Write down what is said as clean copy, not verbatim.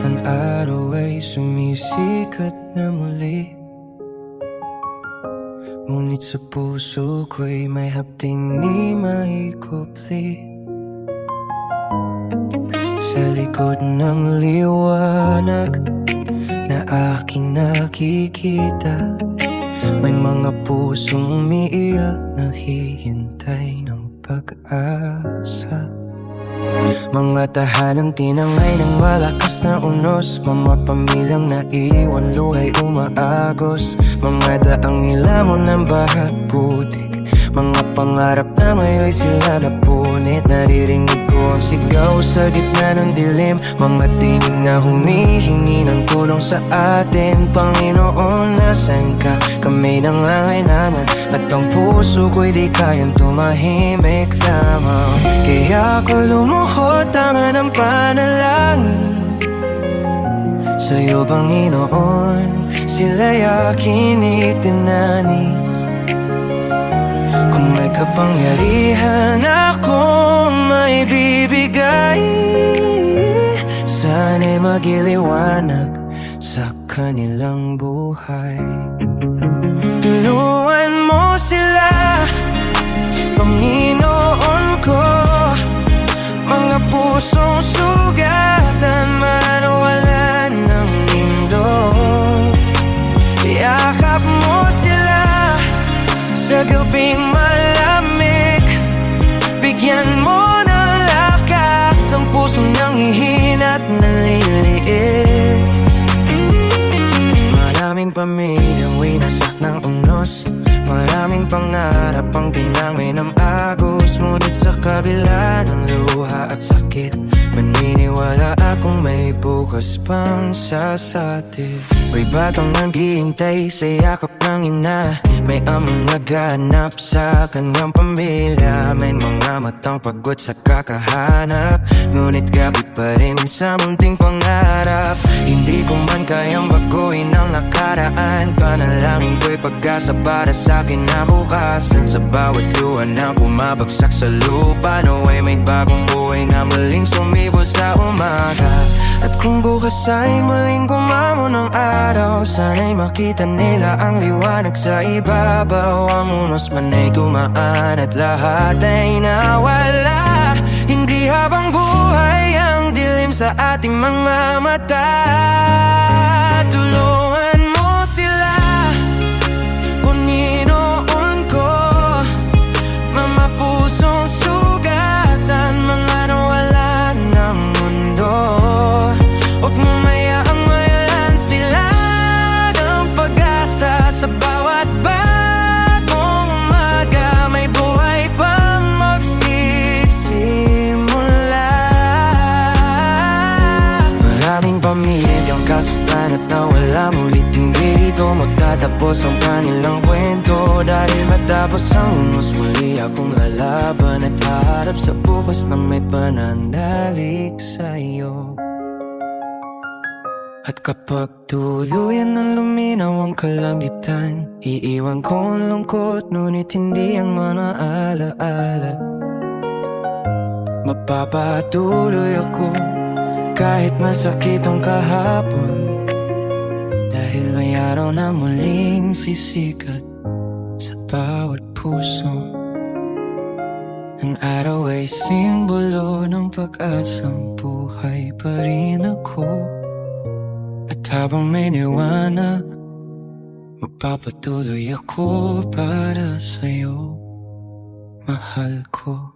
Ang araw ay sumisikat na muli, ngunit sa puso ko'y may hapting di maikupli. Sa likod ng liwanag na aking nakikita, may mga pusong umiiyak, naghihintay ng pag-asa. Mga tahanang tinangay ng malakas na unos, mga pamilyang naiwan, luhay umaagos. Mga daang nilamon ng bahat putik, mga pangarap na ngayon sila napunit. Naririnig ko ang sigaw sa gitna ng dilim, mga tinig na humihingi ng tulong sa atin. Panginoon, nasan ka? Kami nangangailangan, at ang puso ko'y di kayang tumahimik lamang. Kaya ako lumuhod, tanga ng panalangin sa'yo, Panginoon. Sila'y aking itinanis. Kung may kapangyarihan akong maibibigay, sana'y magiliwanag sa kanilang buhay. Tulungan mo sila, Panginoon ko. Mga pusong sugatan, manawalan ng mundo. Yakap mo sila sa gabing malamig, bigyan mo ng lakas ang pusong nanghihina at naliliit. Maraming pamilyang winasak ng unos, maraming pangarap ang tinangay ng agos. Ngunit sa kabila ng luha at sakit, maniniwala akong may bukas pang sasatid. May batang naghihintay sa yakap ng ina, may amang naghahanap sa kanyang pamilya. May mga matang pagod sa kakahanap, ngunit gabi pa rin sa munting pangarap. Hindi ko man kayang baguhin ang nakaraan, panalangin ko'y pag-asa para sa kinabukasan. Sa bawat luha na bumabagsak sa lupa, naway may bagong buhay na muling sumibo sa umaga. At kung bukas ay muling kumamon ng araw, sana'y makita nila ang liwanag sa ibabaw. Ang unos man ay dumaan at lahat ay nawala. Hindi habang buhay ang dilim sa ating mga mata. Tulungan mo sila, Panginoon ko. Mga pusong sugatan, mga nawalan ng mundo. Huwag mo mayaang mayalan sila ng pag-asa. Sa bawat bagong umaga, may buhay pang magsisimula. Maraming pamilyang kasaktan at nawala, mulit hindi rito magtatapos ang kanilang kwento. Dahil matapos ang unos, muli akong lalaban at haharap sa bukas na may pananalik sa'yo. At kapag tuluyan ng luminaw ang kalangitan, iiwan ko ang lungkot, ngunit hindi ang mga alaala. Mapapatuloy ako kahit masakit ang kahapon, dahil may araw na muling sisikat sa bawat puso. Ang araw ay simbolo ng pag-asang buhay pa rin ako. At habang may liwanag, magpapatuloy ako para sa'yo, mahal ko.